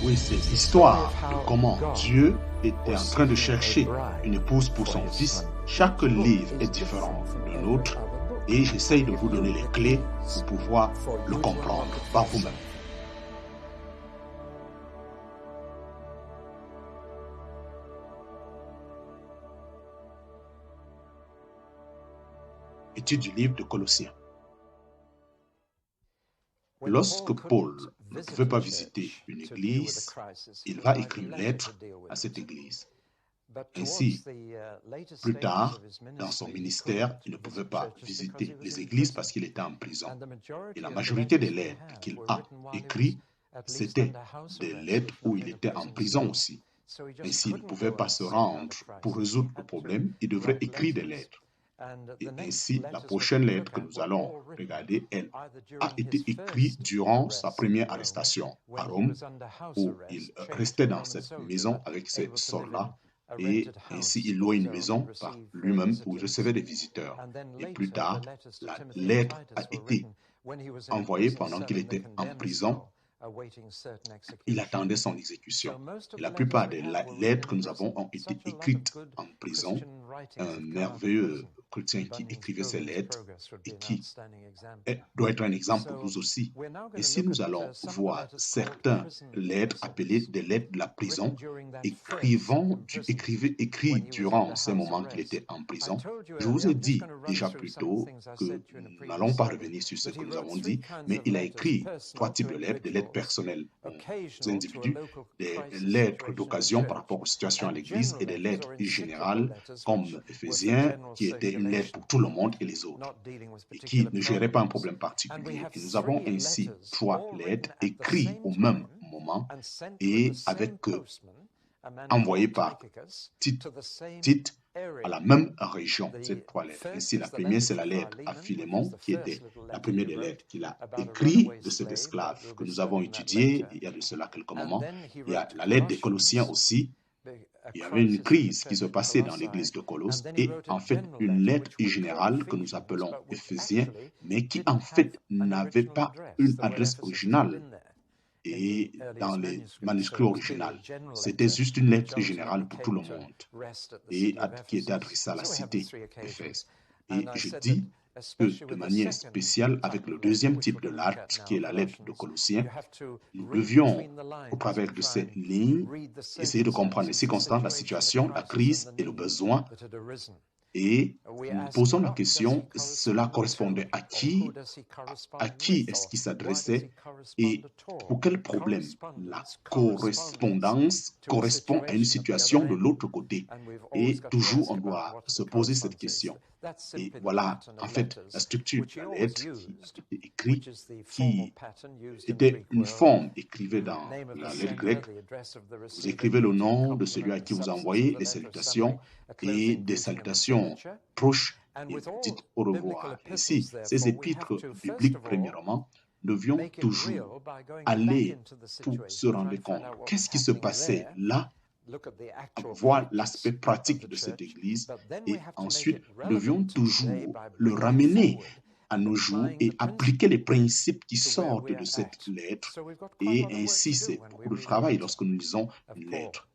Oui, c'est l'histoire de comment Dieu était en train de chercher une épouse pour son fils. Chaque livre est différent de l'autre et j'essaye de vous donner les clés pour pouvoir le comprendre par vous-même. Étude du livre de Colossiens. Lorsque Paul ne pouvait pas visiter une église, il va écrire une lettre à cette église. Ainsi, plus tard, dans son ministère, il ne pouvait pas visiter les églises parce qu'il était en prison. Et la majorité des lettres qu'il a écrites, c'était des lettres où il était en prison aussi. Mais s'il ne pouvait pas se rendre pour résoudre le problème, il devrait écrire des lettres. Et ainsi, la prochaine lettre que nous allons regarder, elle a été écrite durant sa première arrestation à Rome, où il restait dans cette maison avec ses soldats, et ainsi il louait une maison par lui-même où il recevait des visiteurs. Et plus tard, la lettre a été envoyée pendant qu'il était en prison. Il attendait son exécution. Et la plupart des lettres que nous avons ont été écrites en prison. Un merveilleux chrétien qui écrivait ces lettres et qui doit être un exemple pour nous aussi. Et si nous allons voir certaines lettres appelées des lettres de la prison, écrites durant ces moments qu'il était en prison, je vous ai dit déjà plus tôt que nous n'allons pas revenir sur ce que nous avons dit, mais il a écrit 3 types de lettres, des lettres personnelles aux individus, des lettres d'occasion par rapport aux situations à l'Église et des lettres générales comme Éphésiens, qui était une lettre pour tout le monde et les autres, et qui ne gérait pas un problème particulier. Et nous avons ainsi 3 lettres écrites au même moment et envoyées par Tite à la même région, ces 3 lettres. Ainsi, la première, c'est la lettre à Philémon, qui était la première des lettres qu'il a écrite de cet esclave que nous avons étudié il y a de cela quelques moments. Il y a la lettre des Colossiens aussi. Il y avait une crise qui se passait dans l'église de Colosse et en fait une lettre générale que nous appelons Éphésiens, mais qui en fait n'avait pas une adresse originale et dans les manuscrits originaux. C'était juste une lettre générale pour tout le monde et qui était adressée à la cité d'Éphèse. Et je dis que de manière spéciale, avec le deuxième type de lettre, qui est la lettre de Colossiens, nous devions, au travers de ces lignes, essayer de comprendre les circonstances, la situation, la crise et le besoin. Et nous posons la question, cela correspondait à qui est-ce qu'il s'adressait et pour quel problème la correspondance correspond à une situation de l'autre côté. Et toujours, on doit se poser cette question. Et voilà, en fait, la structure de la lettre qui était écrite, qui était une forme, écrivez dans la lettre grecque, vous écrivez le nom de celui à qui vous envoyez les salutations et des salutations proches et vous dites au revoir. Ainsi, ces épîtres bibliques, premièrement, devions toujours aller pour se rendre compte qu'est-ce qui se passait là, voir l'aspect pratique de cette église et ensuite devions toujours le ramener à nos jours et appliquer les principes qui sortent de cette lettre. Et ainsi, c'est beaucoup de travail lorsque nous lisons une lettre.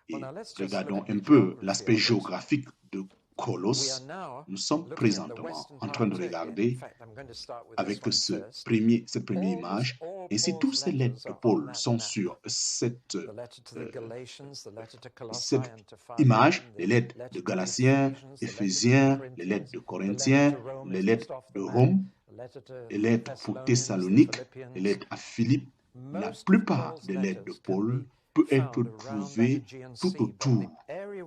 Et regardons un peu l'aspect géographique de Colosse. Nous sommes présentement en train de regarder avec cette première image. Ainsi, toutes ces lettres de Paul sont sur cette image, les lettres de Galatiens, Éphésiens, les lettres de Corinthiens, les lettres de Rome, les lettres pour Thessalonique, les lettres à Philippe. La plupart des lettres de Paul peut être trouvée tout autour.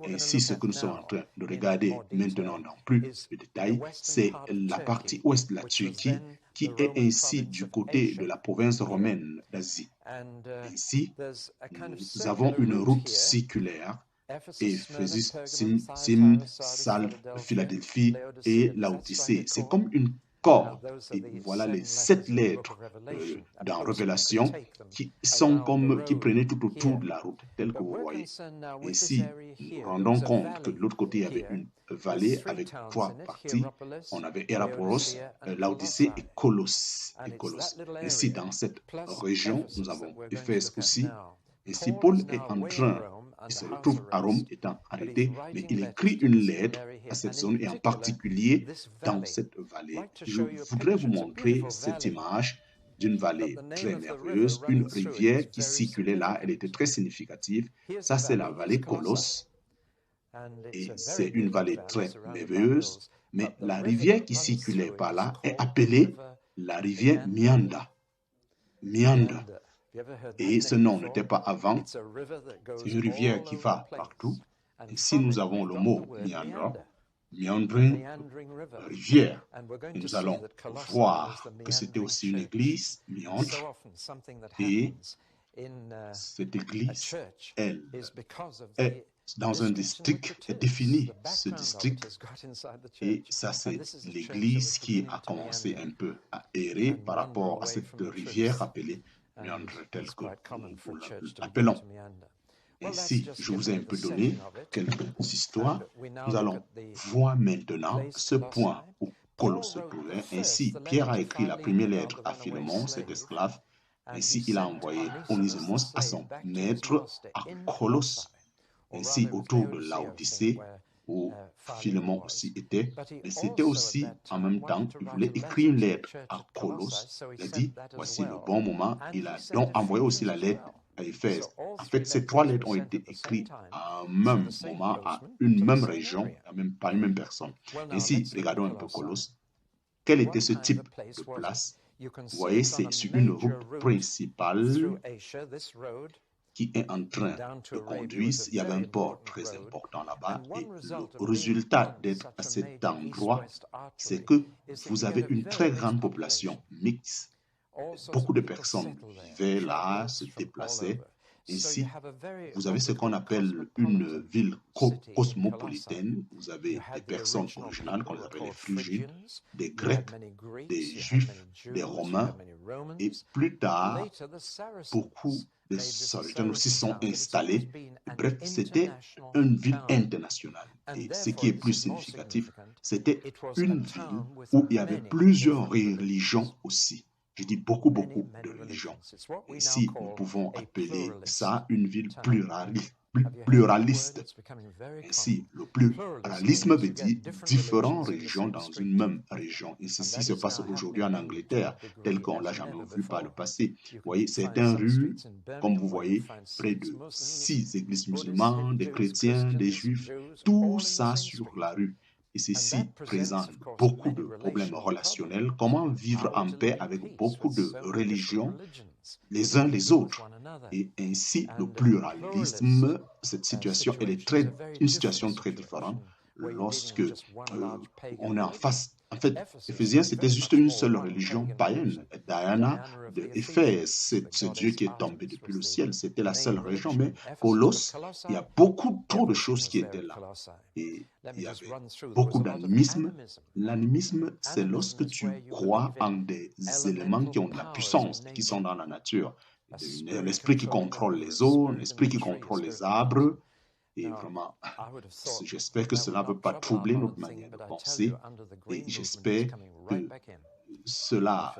Ainsi, ce que nous sommes en train de regarder maintenant dans plus de détails, c'est la partie ouest de la Turquie qui est ainsi du côté de la province romaine d'Asie. Ainsi, nous avons une route circulaire, Éphésus, Sal, Philadelphie et Laodicée. C'est comme une corde. Et voilà les 7 lettres dans Révélation qui prenaient tout autour de la route, telle que vous voyez. Ainsi, nous rendons compte que de l'autre côté, il y avait une vallée avec 3 parties. On avait Héraporos, Laodicée et Colosse. Ainsi, dans cette région, nous avons Éphèse aussi. Ainsi, Paul est en train, il se retrouve à Rome étant arrêté, mais il écrit une lettre à cette zone et en particulier dans cette vallée. Je voudrais vous montrer cette image d'une vallée très merveilleuse, une rivière qui circulait là, elle était très significative. Ça, c'est la vallée Colosse et c'est une vallée très merveilleuse, mais la rivière qui circulait par là est appelée la rivière Meander. Meander. Et ce nom n'était pas avant. C'est une rivière qui va partout. Et si nous avons le mot meander, meandering, rivière, et nous allons voir que c'était aussi une église, méandre, et cette église, elle, est dans un district, est définie, ce district, et ça c'est l'église qui a commencé un peu à errer par rapport à cette rivière appelée méandre, telle que nous l'appelons. Ainsi, je vous ai un peu donné quelques histoires. Nous allons voir maintenant ce point où Colosse se trouvait. Ainsi, Pierre a écrit la première lettre à Philémon, cet esclave. Ainsi, il a envoyé Onésimoos à son maître à Colosse. Ainsi, autour de Laodicée, où Philémon aussi était, mais c'était aussi, en même temps, il voulait écrire une lettre à Colosse. Il a dit, voici le bon moment. Il a donc envoyé aussi la lettre à Éphèse. En fait, ces trois lettres ont été écrites à un même moment, à une même région, même par une même personne. Ainsi, regardons un peu Colosse. Quel était ce type de place? Vous voyez, c'est sur une route principale qui est en train de conduire. Il y avait un port très important là-bas et le résultat d'être à cet endroit, c'est que vous avez une très grande population mixte. Beaucoup de personnes vivaient là, se déplaçaient. Ainsi, vous avez ce qu'on appelle une ville cosmopolitaine. Vous avez des personnes originales qu'on appelle les Phrygiens, des Grecs, des Juifs, des Romains. Et plus tard, beaucoup de Samaritains aussi sont installés. Bref, c'était une ville internationale. Et ce qui est plus significatif, c'était une ville où il y avait plusieurs religions aussi. Je dis beaucoup de religions. Ici, nous pouvons appeler ça une ville pluraliste. Ainsi, le pluralisme veut dire différentes religions dans une même région. Et ceci se passe aujourd'hui en Angleterre, tel qu'on ne l'a jamais vu par le passé. Vous voyez, certaines rues, comme vous voyez, près de 6 églises musulmanes, des chrétiens, des juifs, tout ça sur la rue. Et ceci présente beaucoup de problèmes relationnels. Comment vivre en paix avec beaucoup de religions, les uns les autres? Et ainsi, le pluralisme, cette situation, elle est une situation très différente lorsque on est en face. En fait, Éphésiens, c'était juste une seule religion païenne. Diana de Éphèse, c'est ce Dieu qui est tombé depuis le ciel. C'était la seule religion. Mais Colosse, il y a trop de choses qui étaient là. Et il y avait beaucoup d'animisme. L'animisme, c'est lorsque tu crois en des éléments qui ont de la puissance, qui sont dans la nature. Un esprit qui contrôle les eaux, un esprit qui contrôle les arbres. Et vraiment, j'espère que cela ne veut pas troubler notre manière de penser. Et j'espère que cela,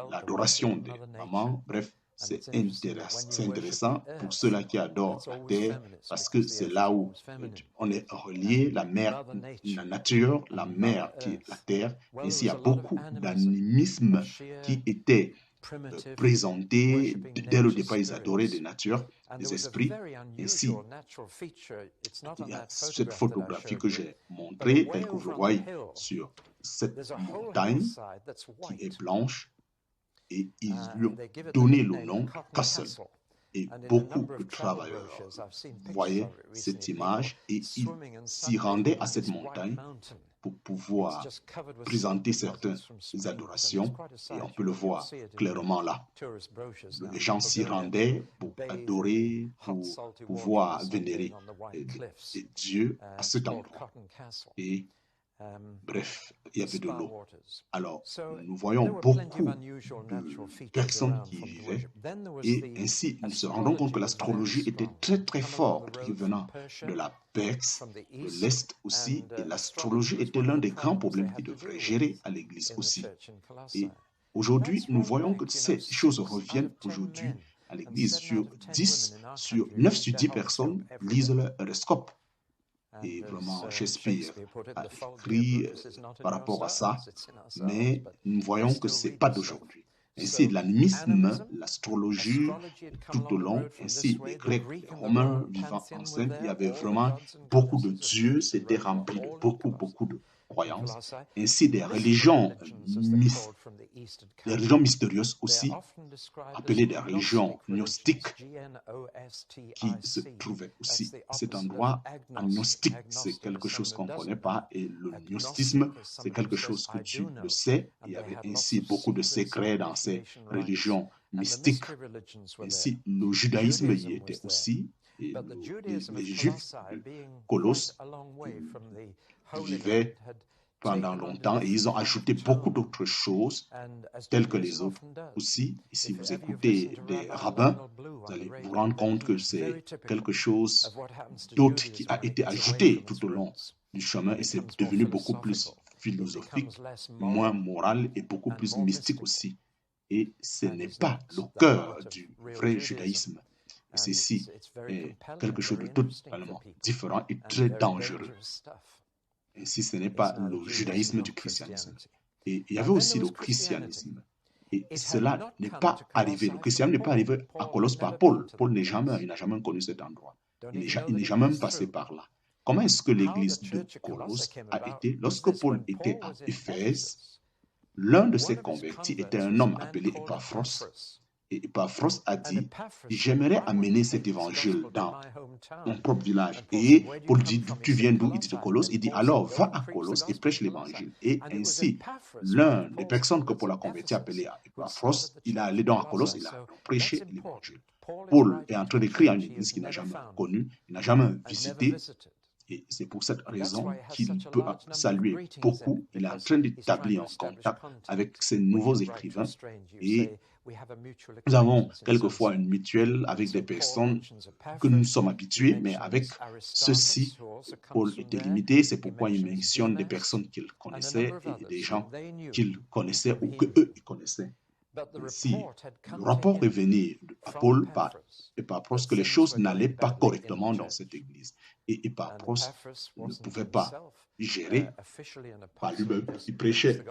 l'adoration des mamans, bref, c'est intéressant pour ceux-là qui adorent la terre, parce que c'est là où on est relié, la mer, la nature, la mer qui est la terre. Ainsi, il y a beaucoup d'animisme qui était présenté. Dès le départ, ils adoraient des natures, des esprits. Ainsi, il y a cette photographie que j'ai montrée, telle que vous le voyez sur cette montagne qui est blanche, et ils lui ont donné le nom Castle. Et beaucoup de travailleurs voyaient cette image et ils s'y rendaient à cette montagne pour pouvoir présenter certaines adorations, et on peut le voir clairement là. Les gens s'y rendaient pour adorer, pour pouvoir vénérer des dieux à cet endroit. Et bref, il y avait de l'eau. Alors, nous voyons beaucoup de personnes qui y vivaient, et ainsi, nous se rendons compte que l'astrologie était très très forte, venant de la Perse, de l'Est aussi, et l'astrologie était l'un des grands problèmes qui devrait gérer à l'Église aussi. Et aujourd'hui, nous voyons que ces choses reviennent aujourd'hui à à l'église. Sur 9 sur 10 personnes lisent leur horoscope. Et vraiment, Shakespeare a écrit par rapport à ça, mais nous voyons que ce n'est pas d'aujourd'hui. Ainsi, l'animisme, l'astrologie, tout au long, ainsi les Grecs, les Romains vivant ensemble, il y avait vraiment beaucoup de dieux, c'était rempli de beaucoup de croyances. Ainsi, des religions mystérieuses aussi, appelées des religions gnostiques, qui se trouvaient aussi à cet endroit. Agnostique, c'est quelque chose qu'on ne connaît pas, et le gnostisme, c'est quelque chose que tu le sais. Il y avait ainsi beaucoup de secrets dans ces religions mystiques. Ainsi, le judaïsme y était aussi, et les Juifs de Colosse vivaient pendant longtemps et ils ont ajouté beaucoup d'autres choses telles que les autres aussi. Et si vous écoutez des rabbins, vous allez vous rendre compte que c'est quelque chose d'autre qui a été ajouté tout au long du chemin et c'est devenu beaucoup plus philosophique, moins moral et beaucoup plus mystique aussi. Et ce n'est pas le cœur du vrai judaïsme. Et ceci est quelque chose de totalement différent et très dangereux. Et si ce n'est pas le judaïsme du christianisme. Et il y avait aussi le christianisme. Et cela n'est pas arrivé. Le christianisme n'est pas arrivé à Colosse par Paul. Paul n'a jamais connu cet endroit. Il n'est jamais passé par là. Comment est-ce que l'église de Colosse a été, lorsque Paul était à Éphèse, l'un de ses convertis était un homme appelé Epaphros. Et Epaphros a dit, j'aimerais amener cet évangile dans mon propre village. Et Paul dit, tu viens d'où? Il dit de Colosse. Il dit, alors va à Colosse et prêche l'évangile. Et ainsi, l'un des personnes que Paul a converti, appelé Epaphros, il est allé donc à Colosse, il a prêché l'évangile. Paul est en train d'écrire à une église qu'il n'a jamais connue, il n'a jamais visité. Et c'est pour cette raison qu'il peut saluer beaucoup. Il est en train d'établir un contact avec ces nouveaux écrivains. Et nous avons quelquefois une mutuelle avec des personnes que nous sommes habitués, mais avec ceci, Paul était limité. C'est pourquoi il mentionne des personnes qu'il connaissait et des gens qu'il connaissait ou qu'eux ils connaissaient. Si le rapport est venu à Paul par Epaphros que les choses n'allaient pas correctement dans cette église. Et Epaphros ne pouvait pas gérer par lui-même. Il prêchait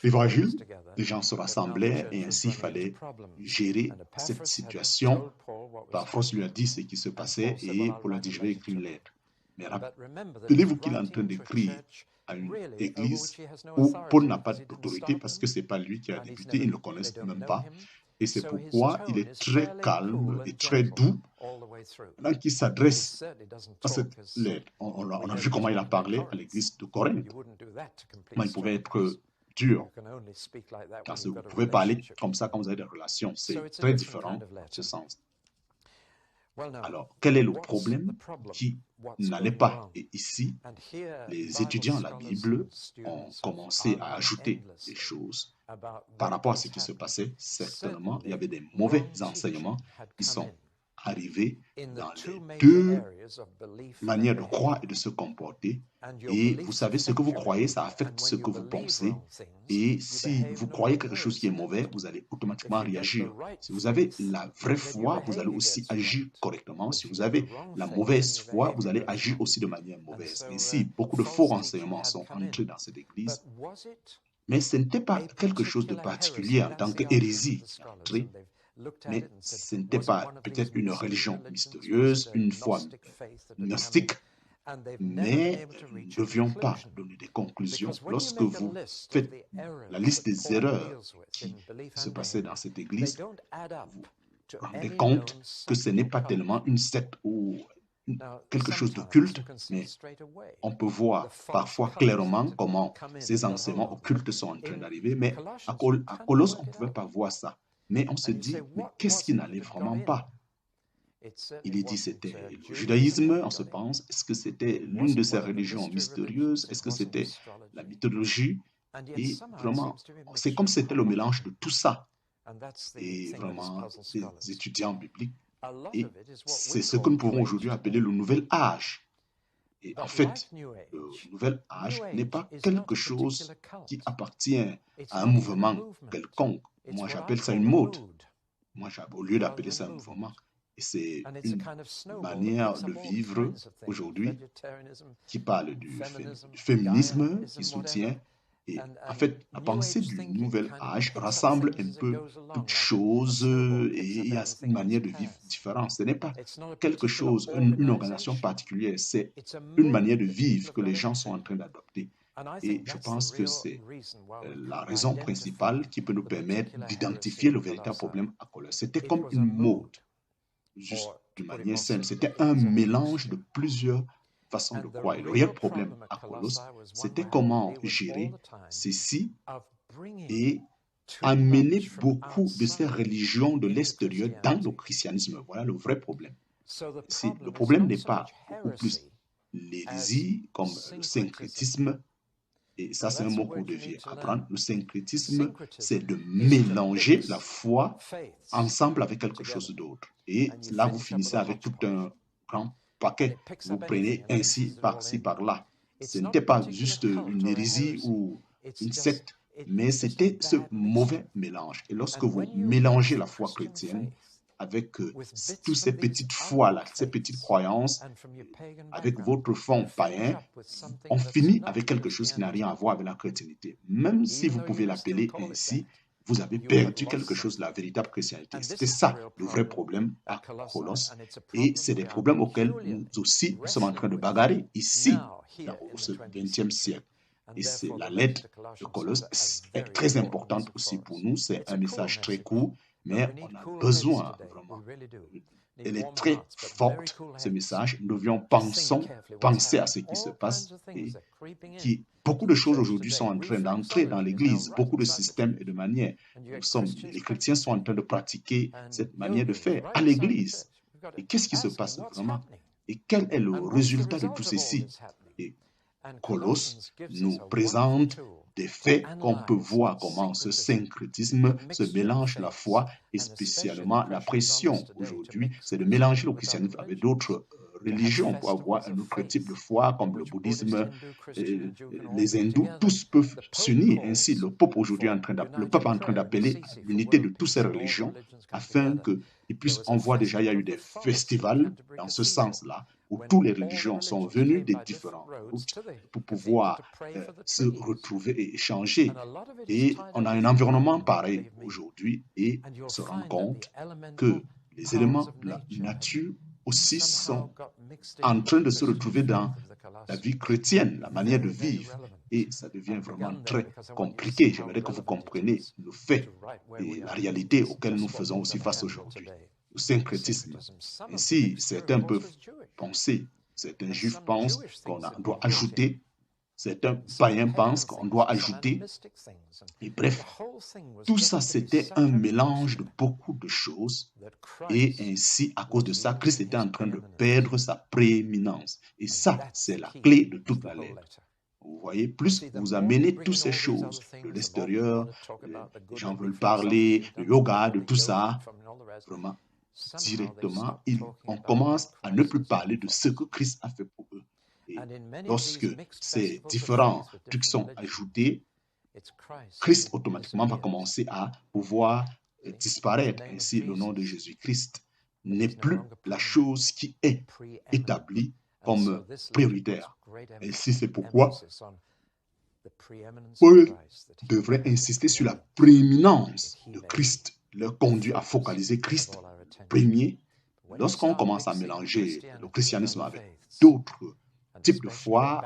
l'évangile, les gens se rassemblaient et ainsi il fallait gérer cette situation. Epaphros lui a dit ce qui se passait et Paul a dit je vais écrire une lettre. Mais rappelez-vous qu'il est en train d'écrire à une église où Paul n'a pas d'autorité parce que ce n'est pas lui qui a débuté, ils ne le connaissent même pas. Et c'est pourquoi il est très calme et très doux quand il s'adresse à cette lettre. On a vu comment il a parlé à l'église de Corinthe. Comment il pouvait être dur. Parce que vous pouvez parler comme ça quand vous avez des relations. C'est très différent dans ce sens. Alors, quel est le problème qui n'allait pas? Et ici, les étudiants de la Bible ont commencé à ajouter des choses par rapport à ce qui se passait. Certainement, il y avait des mauvais enseignements qui sont arrivés dans les deux manières de croire et de se comporter. Et vous savez, ce que vous croyez, ça affecte ce que vous pensez. Et si vous croyez quelque chose qui est mauvais, vous allez automatiquement réagir. Si vous avez la vraie foi, vous allez aussi agir correctement. Si vous avez la mauvaise foi, vous allez agir aussi de manière mauvaise. Ainsi, beaucoup de faux renseignements sont entrés dans cette église. Mais ce n'était pas quelque chose de particulier en tant qu'hérésie. Mais ce n'était pas peut-être une religion mystérieuse, une foi gnostique, mais nous ne devions pas donner des conclusions. Lorsque vous faites la liste des erreurs qui se passaient dans cette église, vous vous rendez compte que ce n'est pas tellement une secte ou quelque chose de culte, mais on peut voir parfois clairement comment ces enseignements occultes sont en train d'arriver, mais à Colosse, on ne pouvait pas voir ça. Mais on se dit, mais qu'est-ce qui n'allait vraiment pas? Il est dit c'était le judaïsme, on se pense, est-ce que c'était l'une de ces religions mystérieuses, est-ce que c'était la mythologie? Et vraiment, c'est comme si c'était le mélange de tout ça. Et vraiment, les étudiants bibliques, et c'est ce que nous pouvons aujourd'hui appeler le nouvel âge. Et en fait, le nouvel âge n'est pas quelque chose qui appartient à un mouvement quelconque. Moi, j'appelle ça une mode. moi, au lieu d'appeler ça un mouvement, et c'est une manière de vivre aujourd'hui qui parle du féminisme, qui soutient. Et en fait, la pensée du nouvel âge rassemble un peu toutes choses et il y a une manière de vivre différente. Ce n'est pas quelque chose, une organisation particulière, c'est une manière de vivre que les gens sont en train d'adopter. Et je pense que c'est la raison principale qui peut nous permettre d'identifier le véritable problème à Colosse. C'était comme une mode, juste d'une manière simple. C'était un mélange de plusieurs façons de croire. Et le réel problème à Colosse, c'était comment gérer ceci et amener beaucoup de ces religions de l'extérieur dans le christianisme. Voilà le vrai problème. Si le problème n'est pas beaucoup plus l'hérésie comme le syncrétisme, et ça c'est un mot qu'on devait apprendre, le syncrétisme, c'est de mélanger la foi ensemble avec quelque chose d'autre. Et là, vous finissez avec tout un grand paquet. Vous prenez ainsi, par-ci, par-là. Ce n'était pas juste une hérésie ou une secte, mais c'était ce mauvais mélange. Et lorsque vous mélangez la foi chrétienne avec toutes ces petites foi-là, ces petites croyances, avec votre fond païen, on finit avec quelque chose qui n'a rien à voir avec la chrétienté. Même si vous pouvez l'appeler ainsi, vous avez perdu quelque chose de la véritable chrétienté. C'était ça le vrai problème à Colosse. Et c'est des problèmes auxquels nous aussi nous sommes en train de bagarrer ici, au XXe siècle. Et c'est la lettre de Colosse est très importante aussi pour nous. C'est un message très court, mais on a besoin vraiment. Elle est très forte, ce message. Nous devions penser à ce qui se passe et beaucoup de choses aujourd'hui sont en train d'entrer dans l'Église, beaucoup de systèmes et de manières. Les chrétiens sont en train de pratiquer cette manière de faire à l'Église. Et qu'est-ce qui se passe vraiment? Et quel est le résultat de tout ceci? Et Colosse nous présente des faits qu'on peut voir comment ce syncrétisme se mélange la foi et spécialement la pression aujourd'hui, c'est de mélanger le christianisme avec d'autres religions pour avoir un autre type de foi comme le bouddhisme, les hindous, tous peuvent s'unir. Ainsi, le peuple aujourd'hui est en train d'appeler à l'unité de toutes ces religions afin qu'ils puissent, on voit déjà, il y a eu des festivals dans ce sens-là où toutes les religions sont venues des différentes routes pour pouvoir se retrouver et échanger. Et on a un environnement pareil aujourd'hui et on se rend compte que les éléments de la nature aussi sont en train de se retrouver dans la vie chrétienne, la manière de vivre. Et ça devient vraiment très compliqué. J'aimerais que vous compreniez le fait et la réalité auxquelles nous faisons aussi face aujourd'hui. Le syncrétisme. Ainsi, certains peuvent penser, certains juifs pensent qu'on doit ajouter, certains païens pensent qu'on doit ajouter. Et bref, tout ça, c'était un mélange de beaucoup de choses. Et ainsi, à cause de ça, Christ était en train de perdre sa prééminence. Et ça, c'est la clé de toute la lettre. Vous voyez, plus vous amenez toutes ces choses de l'extérieur, les gens veulent parler, le yoga, de tout ça, vraiment, directement, on commence à ne plus parler de ce que Christ a fait pour eux. Et lorsque ces différents trucs sont ajoutés, Christ automatiquement va commencer à pouvoir disparaître. Ainsi, le nom de Jésus-Christ n'est plus la chose qui est établie comme prioritaire. Et si c'est pourquoi Paul devrait insister sur la prééminence de Christ, leur conduit à focaliser Christ premier. Lorsqu'on commence à mélanger le christianisme avec d'autres types de foi,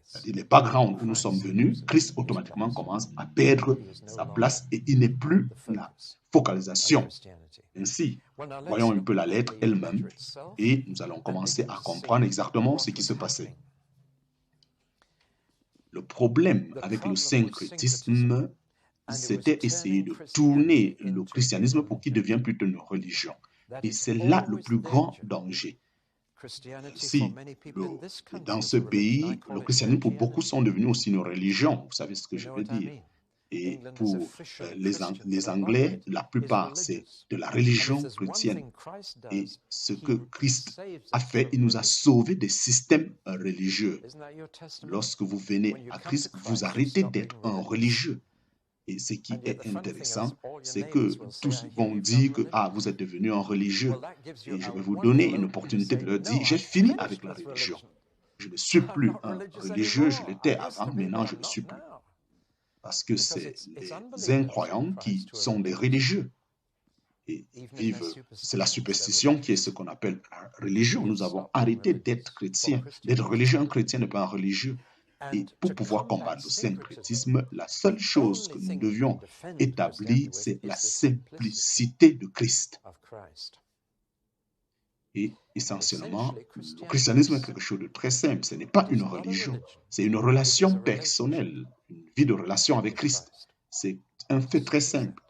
c'est-à-dire les backgrounds où nous sommes venus, Christ automatiquement commence à perdre sa place et il n'est plus la focalisation. Ainsi, voyons un peu la lettre elle-même et nous allons commencer à comprendre exactement ce qui se passait. Le problème avec le syncrétisme, c'était essayer de tourner le christianisme pour qu'il devienne plutôt une religion. Et c'est là le plus grand danger. Si dans ce pays, le christianisme pour beaucoup sont devenus aussi une religion, vous savez ce que je veux dire. Et pour les Anglais, la plupart, c'est de la religion chrétienne. Et ce que Christ a fait, il nous a sauvés des systèmes religieux. Lorsque vous venez à Christ, vous arrêtez d'être un religieux. Et ce qui est intéressant, c'est que tous vont dire que vous êtes devenu un religieux. Et je vais vous donner une opportunité de leur dire, j'ai fini avec la religion. Je ne suis plus un religieux, je l'étais avant, maintenant je ne suis plus. Parce que c'est les incroyants qui sont des religieux. Et vivent, c'est la superstition qui est ce qu'on appelle la religion. Nous avons arrêté d'être chrétiens. D'être religieux, un chrétien n'est pas un religieux. Et pour pouvoir combattre le syncrétisme, la seule chose que nous devions établir, c'est la simplicité de Christ. Et essentiellement, le christianisme est quelque chose de très simple. Ce n'est pas une religion, c'est une relation personnelle, une vie de relation avec Christ. C'est un fait très simple.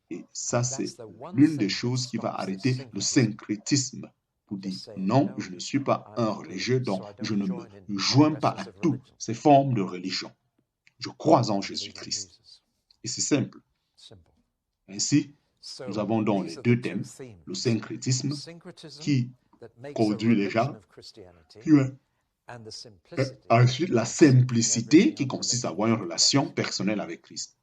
Et ça, c'est l'une des choses qui va arrêter le syncrétisme. Pour dire, non, je ne suis pas un religieux, donc je ne me joins pas à toutes ces formes de religion. Je crois en Jésus-Christ. Et c'est simple. Ainsi, nous avons donc les deux thèmes, le syncrétisme qui conduit les gens, et ensuite la simplicité qui consiste à avoir une relation personnelle avec Christ.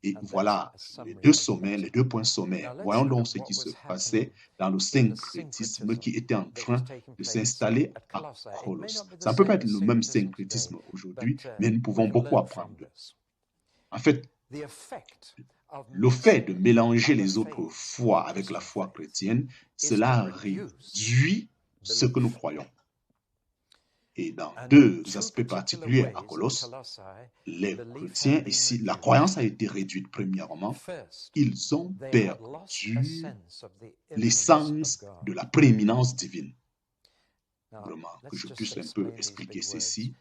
Et voilà les deux sommets, les deux points sommaires. Voyons donc ce qui se passait dans le syncrétisme qui était en train de s'installer à Colosse. Ça ne peut pas être le même syncrétisme aujourd'hui, mais nous pouvons beaucoup apprendre d'eux. En fait, le fait de mélanger les autres foi avec la foi chrétienne, cela réduit ce que nous croyons. Et dans deux aspects particuliers à Colosse, les chrétiens ici, la croyance a été réduite premièrement. Ils ont perdu l'essence de la prééminence divine. Vraiment, que je puisse un peu expliquer ceci.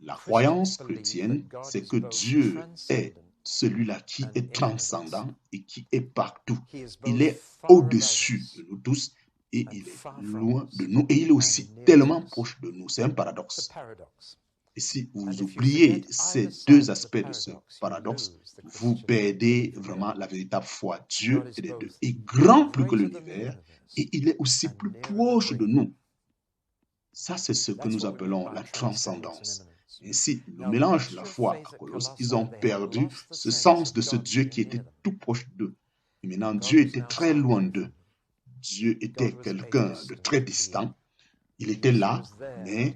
La croyance chrétienne, c'est que Dieu est celui-là qui est transcendant et qui est partout. Il est au-dessus de nous tous. Et il est loin de nous, et il est aussi tellement proche de nous. C'est un paradoxe. Et si vous oubliez ces deux aspects de ce paradoxe, vous perdez vraiment la véritable foi. Dieu est grand plus que l'univers, et il est aussi plus proche de nous. Ça, c'est ce que nous appelons la transcendance. Ainsi, le mélange de la foi à Colosse, ils ont perdu ce sens de ce Dieu qui était tout proche d'eux. Et maintenant, Dieu était très loin d'eux. Dieu était quelqu'un de très distant. Il était là, mais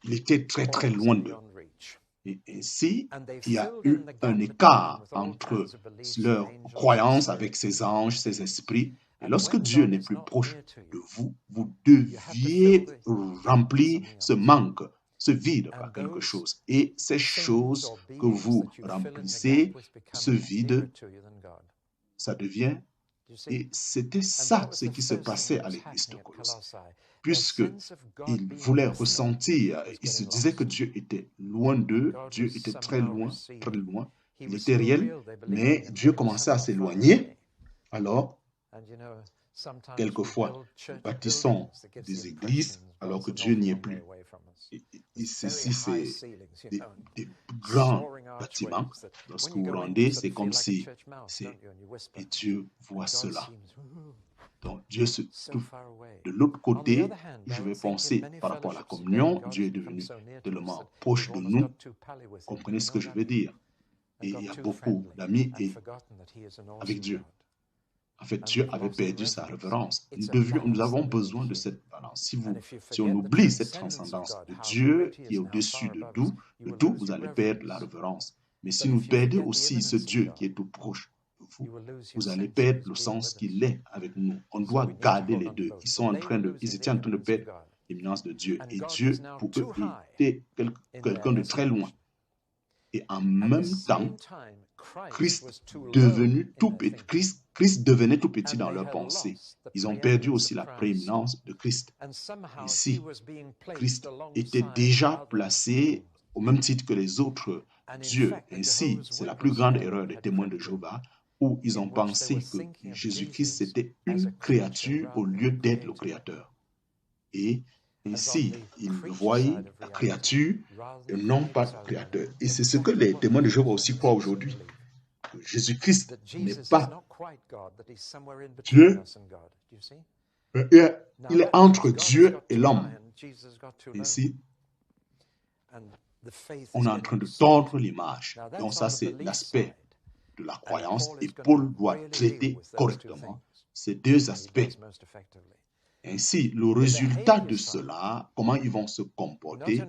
il était très, très loin d'eux. Et ainsi, il y a eu un écart entre leur croyance avec ces anges, ces esprits. Et lorsque Dieu n'est plus proche de vous, vous deviez remplir ce manque, ce vide par quelque chose. Et ces choses que vous remplissez, ce vide, ça devient. Et c'était ça ce qui se passait à l'église de Colosse. Puisqu'ils voulaient ressentir, ils se disaient que Dieu était loin d'eux, Dieu était très loin, il était réel, mais Dieu commençait à s'éloigner. Alors, quelquefois, nous bâtissons des églises alors que Dieu n'y est plus. Et ceci, c'est des grands bâtiments. Lorsque vous rendez, c'est comme si et Dieu voit cela. Donc, Dieu se trouve de l'autre côté. Je vais penser par rapport à la communion. Dieu est devenu tellement proche de nous. Comprenez ce que je veux dire? Et il y a beaucoup d'amis avec Dieu. En fait, Dieu avait perdu sa révérence. Nous avons besoin de cette balance. Si on oublie cette transcendance de Dieu qui est au-dessus de tout, vous allez perdre la révérence. Mais si nous perdons aussi ce Dieu qui est tout proche de vous, vous allez perdre le sens qu'il est avec nous. On doit garder les deux. Ils étaient en train de perdre l'éminence de Dieu. Et Dieu, pour eux, était quelqu'un de très loin. Et en même temps, Christ devenait tout petit dans leur pensée. Ils ont perdu aussi la prééminence de Christ. Ici, Christ était déjà placé au même titre que les autres dieux. Ainsi, c'est la plus grande erreur des témoins de Jéhovah, où ils ont pensé que Jésus-Christ était une créature au lieu d'être le Créateur. Et ainsi, ils le voyaient, la créature, et non pas le Créateur. Et c'est ce que les témoins de Jéhovah aussi croient aujourd'hui. Jésus-Christ n'est pas Dieu, il est entre Dieu et l'homme. Ici, on est en train de tordre l'image. Donc ça, c'est l'aspect de la croyance et Paul doit traiter correctement ces deux aspects. Ainsi, le résultat de cela, comment ils vont se comporter,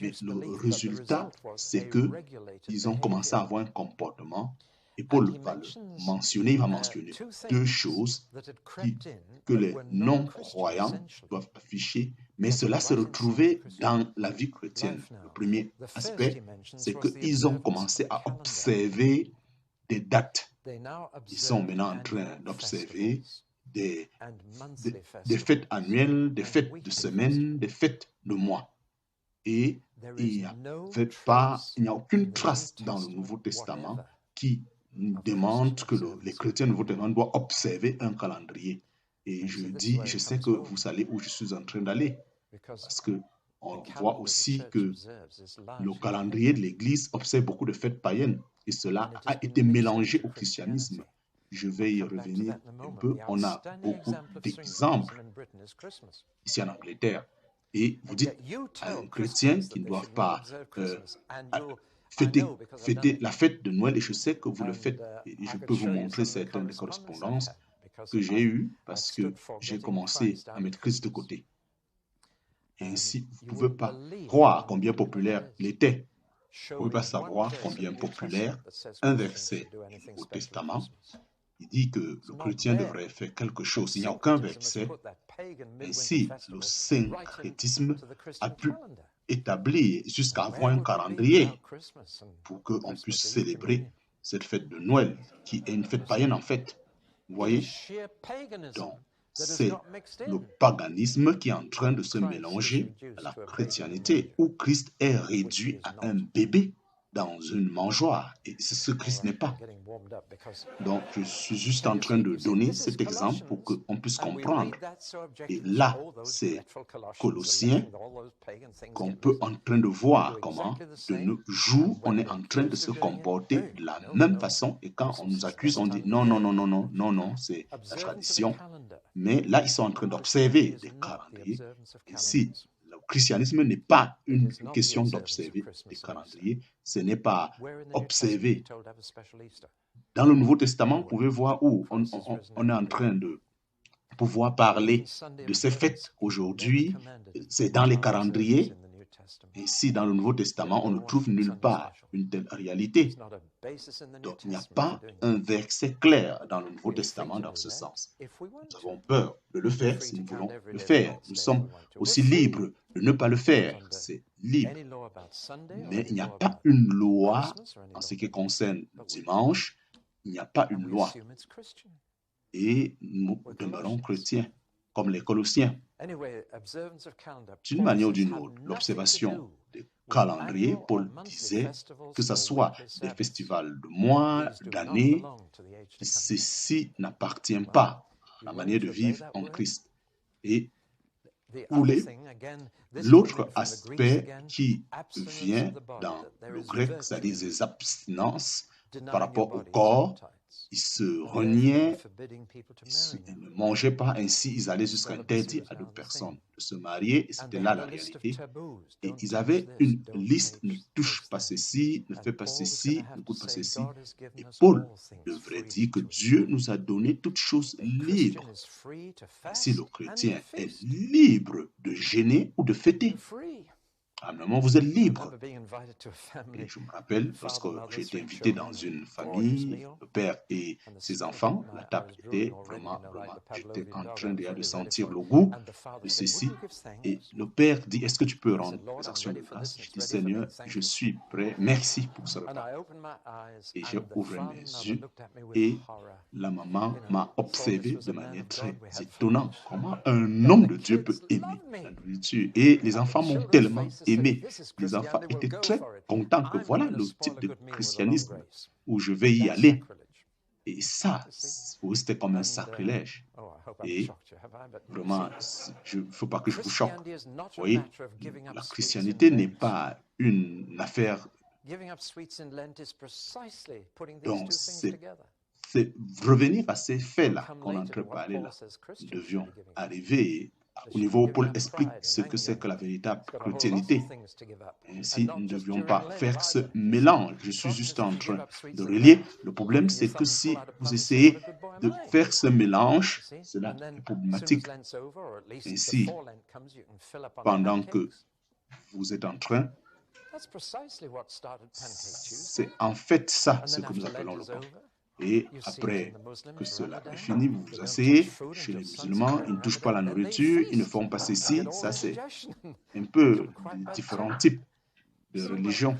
mais le résultat, c'est qu'ils ont commencé à avoir un comportement, et Paul va le mentionner, il va mentionner deux choses que les non-croyants doivent afficher, mais cela se retrouvait dans la vie chrétienne. Le premier aspect, c'est qu'ils ont commencé à observer des dates. Ils sont maintenant en train d'observer des fêtes annuelles, des fêtes de semaine, des fêtes de mois. Et il n'y a aucune trace dans le Nouveau Testament qui demande que les chrétiens du Nouveau Testament doivent observer un calendrier. Et je dis, je sais que vous savez où je suis en train d'aller, parce qu'on voit aussi que le calendrier de l'Église observe beaucoup de fêtes païennes, et cela a été mélangé au christianisme. Je vais y revenir un peu. On a beaucoup d'exemples ici en Angleterre. Et vous dites à un chrétien qui ne doit pas fêter la fête de Noël, et je sais que vous le faites, et je peux vous montrer certaines des correspondances que j'ai eues parce que j'ai commencé à mettre Christ de côté. Et ainsi, vous ne pouvez pas croire combien populaire il était. Vous ne pouvez pas savoir combien populaire un verset du Nouveau Testament. Il dit que le chrétien devrait faire quelque chose. Il n'y a aucun verset. Ainsi, le syncrétisme a pu établir jusqu'à avoir un calendrier pour qu'on puisse célébrer cette fête de Noël, qui est une fête païenne en fait. Vous voyez? Donc, c'est le paganisme qui est en train de se mélanger à la chrétienté, où Christ est réduit à un bébé dans une mangeoire. Et c'est ce que Christ n'est pas. Donc, je suis juste en train de donner cet exemple pour qu'on puisse comprendre. Et là, c'est Colossiens qu'on peut en train de voir comment, de nos jours, on est en train de se comporter de la même façon. Et quand on nous accuse, on dit non, non, non, non, non, non, non, c'est la tradition. Mais là, ils sont en train d'observer des calendriers. Et si le christianisme n'est pas une question d'observer des calendriers, ce n'est pas observer. Dans le Nouveau Testament, vous pouvez voir où on est en train de pouvoir parler de ces fêtes aujourd'hui. C'est dans les calendriers. Ici, dans le Nouveau Testament, on ne trouve nulle part une telle réalité. Donc, il n'y a pas un verset clair dans le Nouveau Testament dans ce sens. Nous avons peur de le faire si nous voulons le faire. Nous sommes aussi libres de ne pas le faire. C'est libre. Mais il n'y a pas une loi en ce qui concerne le dimanche. Il n'y a pas une loi. Et nous demeurons chrétiens, comme les Colossiens. D'une manière ou d'une autre, l'observation des calendriers, Paul disait que ce soit des festivals de mois, d'années, ceci n'appartient pas à la manière de vivre en Christ. Et l'autre aspect qui vient dans le grec, c'est-à-dire les abstinences par rapport au corps, ils se reniaient, ils ne mangeaient pas, ainsi ils allaient jusqu'à interdire à d'autres personnes de se marier, et c'était là la réalité. Et ils avaient une liste, ne touche pas ceci, ne fais pas ceci, ne goûte pas ceci. Et Paul devrait dire que Dieu nous a donné toutes choses libres. Si le chrétien est libre de jeûner ou de fêter, à un moment, vous êtes libre. Et je me rappelle, lorsque j'ai été invité dans une famille, le père et ses enfants, la table était vraiment, j'étais en train déjà de sentir le goût de ceci. Et le père dit, est-ce que tu peux rendre les actions de grâce? Je dis, Seigneur, je suis prêt, merci pour ce repas. Et j'ai ouvert mes yeux et la maman m'a observé de manière très étonnante. Comment un homme de Dieu peut aimer la nourriture? Et les enfants m'ont tellement aimé. Les enfants étaient très contents que voilà le type de christianisme où je vais y aller. Et ça, c'était comme un sacrilège. Et vraiment, il ne faut pas que je vous choque. Vous voyez, la christianité n'est pas une affaire. Donc, c'est revenir à ces faits-là qu'on est en train de parler là. Nous devions arriver au niveau où Paul explique ce que c'est que la véritable chrétienté. Ainsi, nous ne devions pas faire ce mélange. Je suis juste en train de relier. Le problème, c'est que si vous essayez de faire ce mélange, cela est problématique. Ainsi, pendant que vous êtes en train, c'est en fait ça ce que nous appelons le pain. Et après que cela est fini, vous vous asseyez. Chez les musulmans, ils ne touchent pas la nourriture, ils ne font pas ceci. Ça, c'est un peu différents types de religions.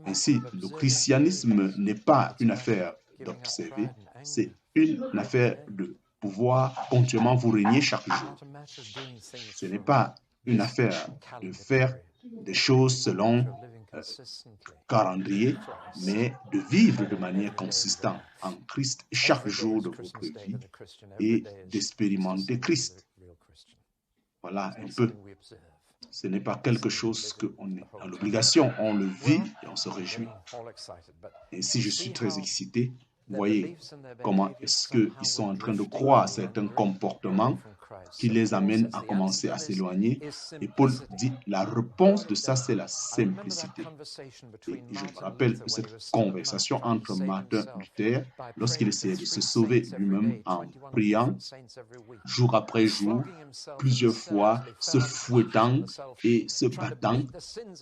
Ainsi, le christianisme n'est pas une affaire d'observer, c'est une affaire de pouvoir continuellement vous régner chaque jour. Ce n'est pas une affaire de faire des choses selon calendrier, mais de vivre de manière consistante en Christ chaque jour de votre vie et d'expérimenter Christ. Voilà un peu. Ce n'est pas quelque chose qu'on est dans l'obligation, on le vit et on se réjouit. Et si je suis très excité, vous voyez comment est-ce qu'ils sont en train de croire certains comportements qui les amènent à commencer à s'éloigner. Et Paul dit, la réponse de ça, c'est la simplicité. Et je me rappelle de cette conversation entre Martin Luther, lorsqu'il essayait de se sauver lui-même en priant, jour après jour, plusieurs fois, se fouettant et se battant,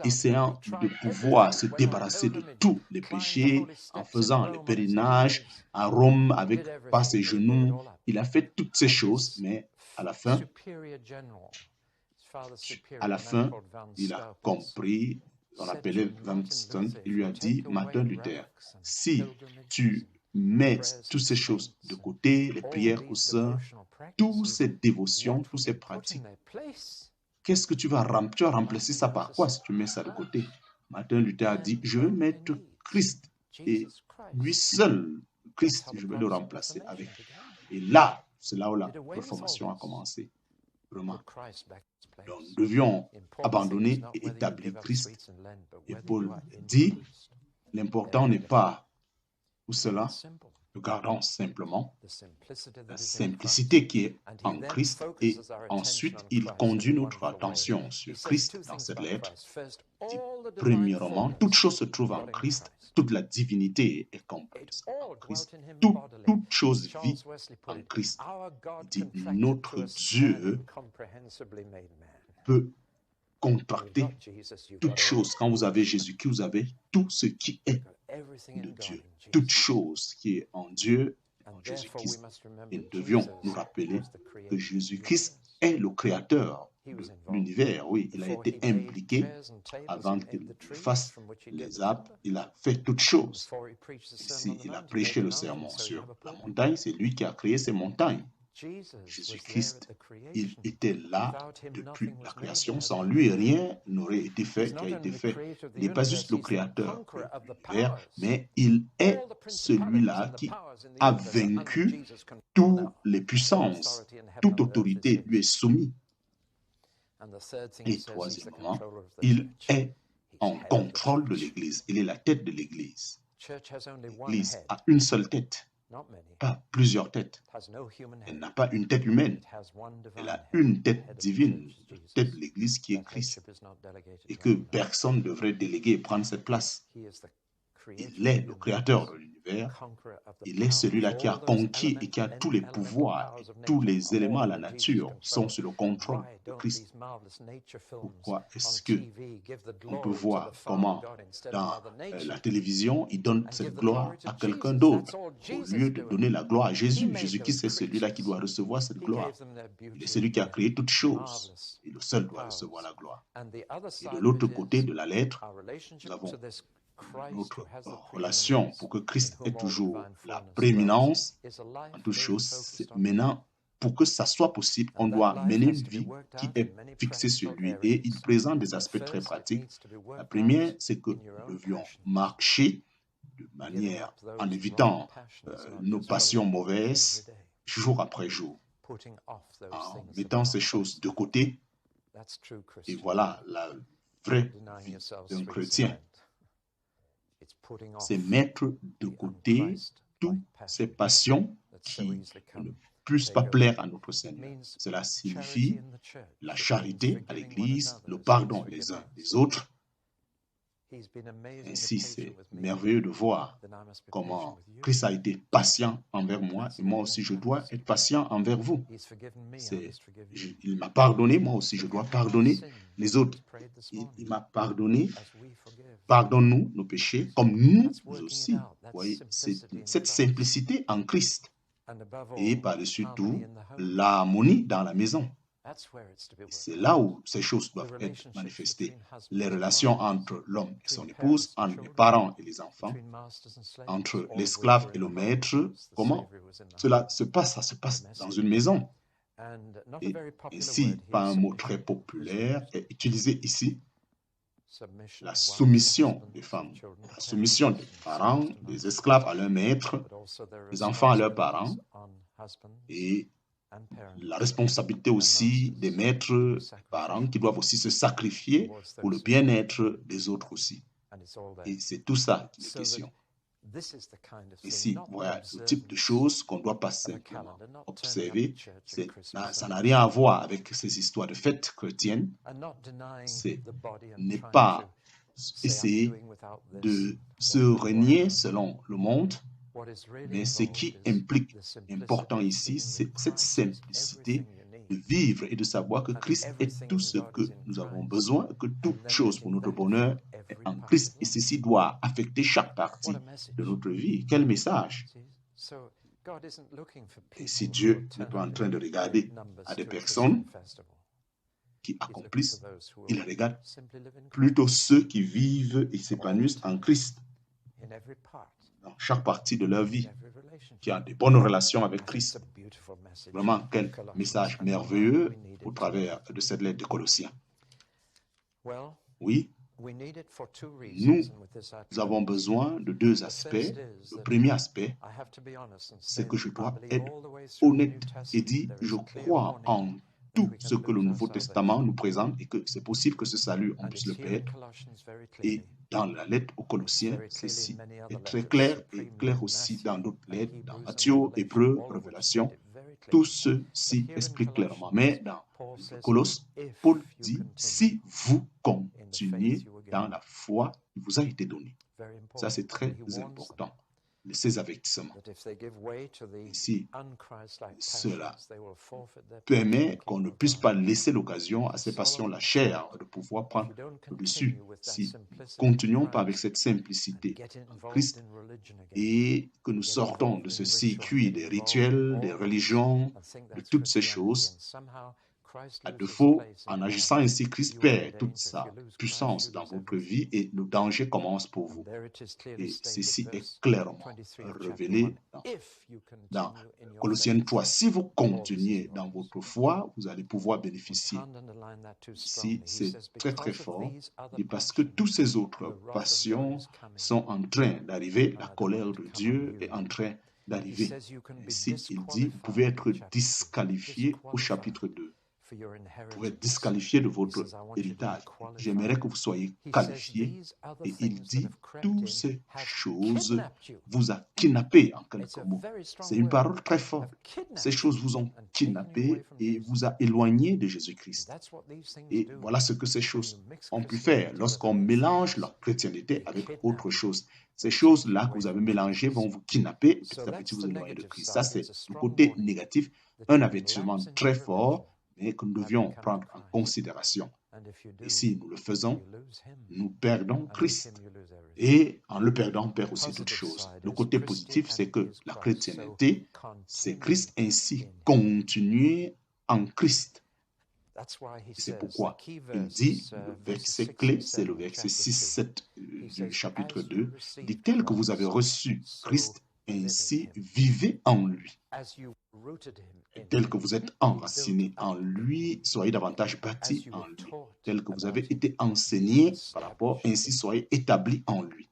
essayant de pouvoir se débarrasser de tous les péchés en faisant les pèlerinages à Rome avec par ses genoux. Il a fait toutes ces choses, mais à la fin, il a compris, on appelait Vanston, il lui a dit, Martin Luther, si tu mets toutes ces choses de côté, les prières au sein, toutes ces dévotions, toutes ces pratiques, qu'est-ce que tu vas remplacer ça par quoi si tu mets ça de côté? Martin Luther a dit, je veux mettre Christ et lui seul, Christ, je vais le remplacer avec. Et là, c'est là où la réformation a commencé. Vraiment. Donc, nous devions abandonner et établir Christ. Et Paul dit, l'important n'est pas tout cela, nous gardons simplement la simplicité qui est en Christ et ensuite il conduit notre attention sur Christ dans cette lettre. Il dit, premièrement, toute chose se trouve en Christ, toute la divinité est comprise en Christ, toute chose vit en Christ. Il dit, notre Dieu peut contracter toute chose. Quand vous avez Jésus-Christ, vous avez tout ce qui est de Dieu. Toute chose qui est en Dieu, en Jésus-Christ. Et nous devions nous rappeler que Jésus-Christ est le créateur de l'univers. Oui, il a été impliqué avant qu'il fasse les arbres. Il a fait toutes choses. Ici, il a prêché le sermon sur la montagne. C'est lui qui a créé ces montagnes. Jésus-Christ, il était là depuis la création. Sans lui, rien n'aurait été fait, qui a été fait. Il n'est pas juste le créateur de l'univers, mais il est celui-là qui a vaincu toutes les puissances. Toute autorité lui est soumise. Et troisièmement, il est en contrôle de l'Église. Il est la tête de l'Église. L'Église a une seule tête. Pas plusieurs têtes. Elle n'a pas une tête humaine. Elle a une tête divine, la tête de l'Église qui est Christ. Et que personne ne devrait déléguer et prendre cette place. Il est le créateur de l'univers. Il est celui-là qui a conquis et qui a tous les pouvoirs. Et tous les éléments de la nature sont sous le contrôle de Christ. Pourquoi est-ce qu'on peut voir comment dans la télévision, il donne cette gloire à quelqu'un d'autre au lieu de donner la gloire à Jésus? Jésus-Christ, c'est celui-là qui doit recevoir cette gloire. Il est celui qui a créé toutes choses. Et le seul doit recevoir la gloire. Et de l'autre côté de la lettre, nous avons notre relation pour que Christ ait toujours la prééminence en toutes choses. Maintenant, pour que ça soit possible, on doit mener une vie qui est fixée sur lui et il présente des aspects très pratiques. La première, c'est que nous devions marcher de manière en évitant nos passions mauvaises jour après jour, en mettant ces choses de côté. Et voilà la vraie vie d'un chrétien. C'est mettre de côté toutes ces passions qui ne puisse pas plaire à notre Seigneur. Cela signifie la charité à l'Église, le pardon les uns des autres. Ainsi, c'est merveilleux de voir comment Christ a été patient envers moi et moi aussi je dois être patient envers vous. Il m'a pardonné, moi aussi je dois pardonner les autres. Il m'a pardonné. Pardonne-nous nos péchés comme nous aussi. Vous voyez, c'est cette simplicité en Christ. Et par-dessus tout, l'harmonie dans la maison. C'est là où ces choses doivent être manifestées. Les relations entre l'homme et son épouse, entre les parents et les enfants, entre l'esclave et le maître, comment cela se passe? Ça se passe dans une maison. Et ainsi, pas un mot très populaire est utilisé ici, la soumission des femmes, la soumission des parents, des esclaves à leur maître, des enfants à leurs parents, et la responsabilité aussi des maîtres, des parents qui doivent aussi se sacrifier pour le bien-être des autres aussi. Et c'est tout ça qui est question. Ici, voilà le type de choses qu'on ne doit pas simplement observer. Ça n'a rien à voir avec ces histoires de fêtes chrétiennes. Ce n'est pas essayer de se régner selon le monde, mais ce qui implique, important ici, c'est cette simplicité de vivre et de savoir que Christ est tout ce que nous avons besoin, que toute chose pour notre bonheur est en Christ. Et ceci doit affecter chaque partie de notre vie. Quel message! Et si Dieu n'est pas en train de regarder à des personnes qui accomplissent, il regarde plutôt ceux qui vivent et s'épanouissent en Christ dans chaque partie de leur vie, qui ont des bonnes relations avec Christ. Vraiment, quel message merveilleux au travers de cette lettre de Colossiens. Oui, nous avons besoin de deux aspects. Le premier aspect, c'est que je dois être honnête et dire, je crois en tout ce que le Nouveau Testament nous présente et que c'est possible que ce salut, on puisse le perdre. Et dans la lettre aux Colossiens, ceci est très clair et clair aussi dans d'autres lettres, dans Matthieu, Hébreux, Révélation. Tout ceci explique clairement. Mais dans le Colosse, Paul dit, si vous continuez dans la foi qui vous a été donnée. Ça, c'est très important. Ces avertissements. Ici, cela permet qu'on ne puisse pas laisser l'occasion à ces passions, la chair, de pouvoir prendre le dessus. Si nous continuons pas avec cette simplicité en Christ et que nous sortons de ce circuit des rituels, des religions, de toutes ces choses, à défaut, en agissant ainsi, Christ perd toute sa puissance dans votre vie et le danger commence pour vous. Et ceci est clairement révélé dans Colossiens 3. Si vous continuez dans votre foi, vous allez pouvoir bénéficier. Ici, c'est très très fort. Et parce que toutes ces autres passions sont en train d'arriver, la colère de Dieu est en train d'arriver. Ici, il dit, vous pouvez être disqualifié au chapitre 2. Vous pouvez être disqualifié de votre héritage. J'aimerais que vous soyez qualifiés. Et il dit, toutes ces choses vous a kidnappé en quelques mots. C'est une parole très forte. Ces choses vous ont kidnappé et vous a éloigné de Jésus-Christ. Et voilà ce que ces choses ont pu faire lorsqu'on mélange la chrétienté avec autre chose. Ces choses-là que vous avez mélangées vont vous kidnapper et petit à petit vous éloigner de Christ. Ça, c'est le côté négatif, un avertissement très fort, mais que nous devions prendre en considération. Et si nous le faisons, nous perdons Christ. Et en le perdant, on perd aussi toutes choses. Le côté positif, c'est que la chrétienté, c'est Christ, ainsi continuer en Christ. C'est pourquoi il dit, le verset clé, c'est le verset 6-7 du chapitre 2, il dit, tel que vous avez reçu Christ, ainsi vivez en lui. Et tel que vous êtes enracinés en lui, soyez davantage bâtis en lui. Tel que vous avez été enseignés par rapport, ainsi soyez établis en lui.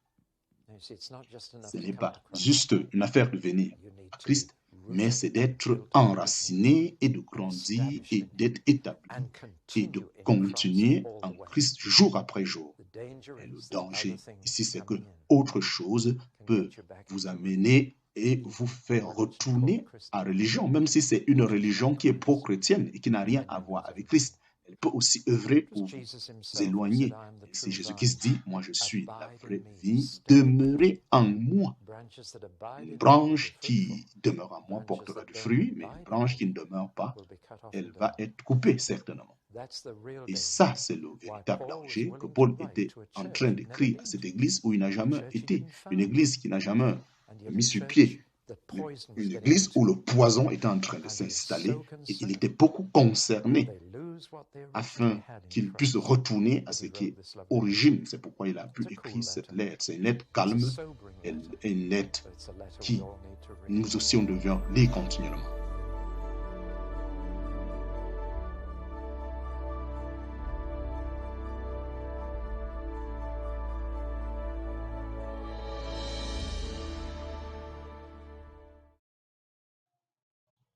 Ce n'est pas juste une affaire de venir à Christ, mais c'est d'être enraciné et de grandir et d'être établi et de continuer en Christ jour après jour. Et le danger ici, c'est que autre chose peut vous amener et vous faire retourner à la religion, même si c'est une religion qui est pro-chrétienne et qui n'a rien à voir avec Christ. Elle peut aussi œuvrer pour vous éloigner. Et si Jésus-Christ dit, moi je suis la vraie vie, demeurez en moi. Une branche qui demeure en moi portera du fruit, mais une branche qui ne demeure pas, elle va être coupée certainement. Et ça, c'est le véritable danger que Paul était en train d'écrire à cette église où il n'a jamais été. Une église qui n'a jamais mis sur pied. Une église où le poison était en train de s'installer et il était beaucoup concerné afin qu'il puisse retourner à ce qui est origine. C'est pourquoi il a pu écrire cette lettre. C'est une lettre calme et une lettre qui nous aussi on devient lire continuellement.